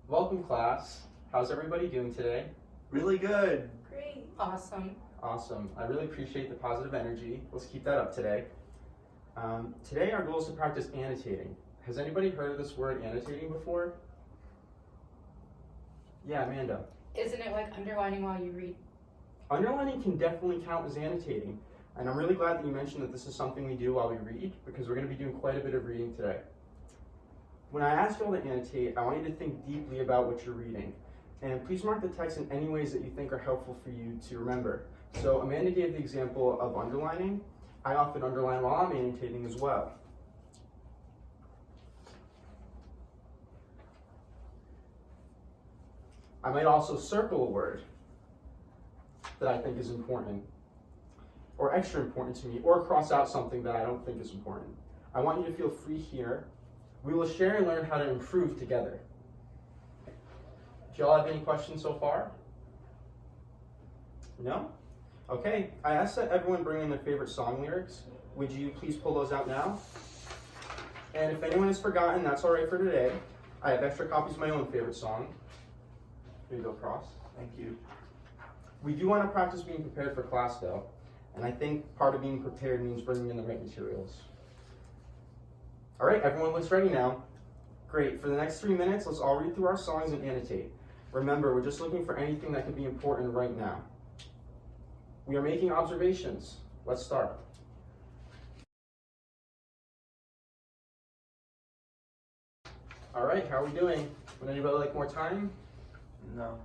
Welcome, class. How's everybody doing today? Really good. Great. Awesome. Awesome. I really appreciate the positive energy. Let's keep that up today. Today our goal is to practice annotating. Has anybody heard of this word annotating before? Yeah, Amanda. Isn't it like underlining while you read? Underlining can definitely count as annotating, and I'm really glad that you mentioned that this is something we do while we read, because we're going to be doing quite a bit of reading today. When I ask you all to annotate, I want you to think deeply about what you're reading, and please mark the text in any ways that you think are helpful for you to remember. So Amanda gave the example of underlining. I often underline while I'm annotating as well. I might also circle a word that I think is important, or extra important to me, or cross out something that I don't think is important. I want you to feel free here. We will share and learn how to improve together. Do y'all have any questions so far? No? Okay, I asked that everyone bring in their favorite song lyrics. Would you please pull those out now? And if anyone has forgotten, that's all right for today. I have extra copies of my own favorite song. Here you go, Cross. Thank you. We do want to practice being prepared for class though, and I think part of being prepared means bringing in the right materials. All right, everyone looks ready now. Great, for the next 3 minutes, let's all read through our songs and annotate. Remember, we're just looking for anything that could be important right now. We are making observations. Let's start. All right, how are we doing? Would anybody like more time? No.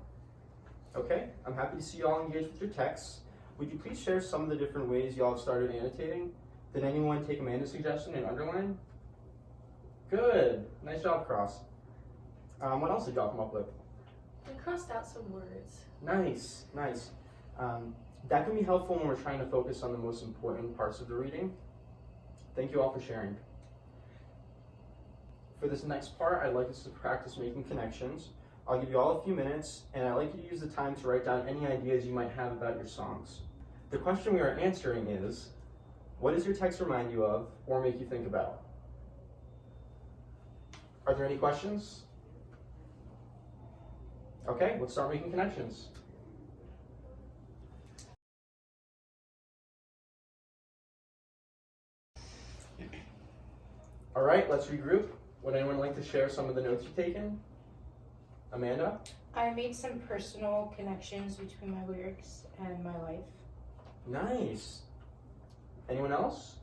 Okay, I'm happy to see you all engaged with your texts. Would you please share some of the different ways y'all have started annotating? Did anyone take Amanda's suggestion and underline? Good, nice job, Cross. What else did y'all come up with? We crossed out some words. Nice, nice. That can be helpful when we're trying to focus on the most important parts of the reading. Thank you all for sharing. For this next part, I'd like us to practice making connections. I'll give you all a few minutes, and I'd like you to use the time to write down any ideas you might have about your songs. The question we are answering is, what does your text remind you of or make you think about? Are there any questions? Okay, let's start making connections. All right, let's regroup. Would anyone like to share some of the notes you've taken? Amanda? I made some personal connections between my lyrics and my life. Nice. Anyone else?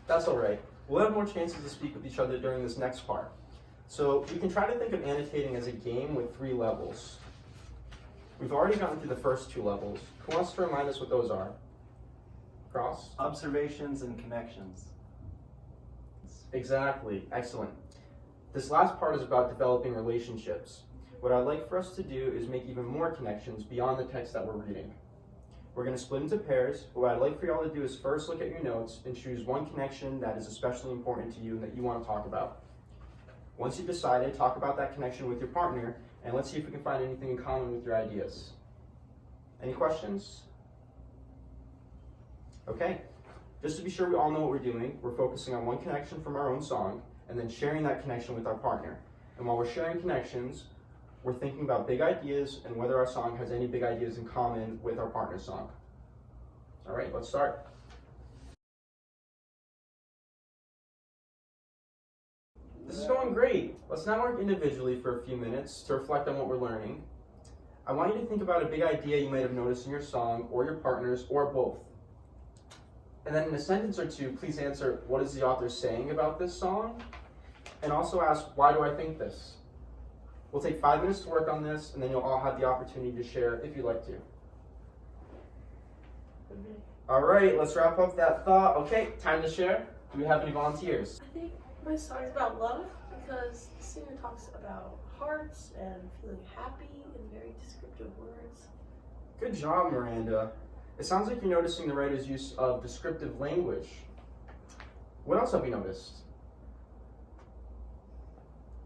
That's all right. We'll have more chances to speak with each other during this next part. So you can try to think of annotating as a game with 3 levels. We've already gotten through the first 2 levels. Who wants to remind us what those are? Cross? Observations and connections. Exactly. Excellent. This last part is about developing relationships. What I'd like for us to do is make even more connections beyond the text that we're reading. We're going to split into pairs, but what I'd like for y'all to do is first look at your notes and choose one connection that is especially important to you and that you want to talk about. Once you've decided, talk about that connection with your partner, and let's see if we can find anything in common with your ideas. Any questions? Okay. Just to be sure we all know what we're doing, we're focusing on one connection from our own song, and then sharing that connection with our partner. And while we're sharing connections, we're thinking about big ideas and whether our song has any big ideas in common with our partner's song. All right, let's start. This is going great. Let's now work individually for a few minutes to reflect on what we're learning. I want you to think about a big idea you might have noticed in your song, or your partner's, or both. And then in a sentence or two, please answer, what is the author saying about this song? And also ask, why do I think this? We'll take 5 minutes to work on this, and then you'll all have the opportunity to share if you'd like to. All right, let's wrap up that thought. Okay, time to share. Do we have any volunteers? I think my song is about love because the singer talks about hearts and feeling happy in very descriptive words. Good job, Miranda. It sounds like you're noticing the writer's use of descriptive language. What else have you noticed?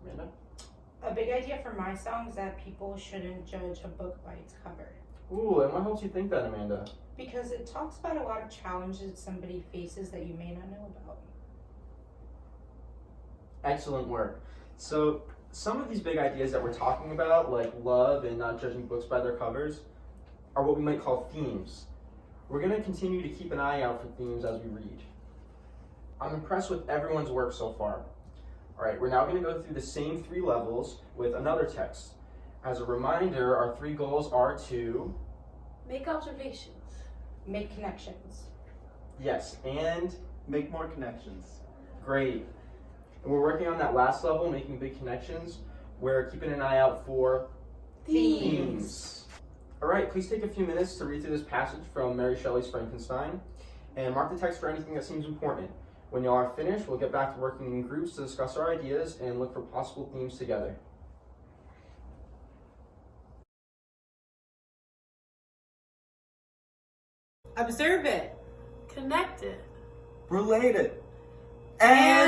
Amanda? A big idea for my song is that people shouldn't judge a book by its cover. Ooh, and what helps you think that, Amanda? Because it talks about a lot of challenges somebody faces that you may not know about. Excellent work. So some of these big ideas that we're talking about, like love and not judging books by their covers, are what we might call themes. We're going to continue to keep an eye out for themes as we read. I'm impressed with everyone's work so far. All right, we're now going to go through the same 3 levels with another text. As a reminder, our 3 goals are to... Make observations. Make connections. Yes, and... Make more connections. Great. And we're working on that last level, making big connections. We're keeping an eye out for themes. All right, please take a few minutes to read through this passage from Mary Shelley's Frankenstein and mark the text for anything that seems important. When y'all are finished, we'll get back to working in groups to discuss our ideas and look for possible themes together. Observe it. Connect it. Relate it. And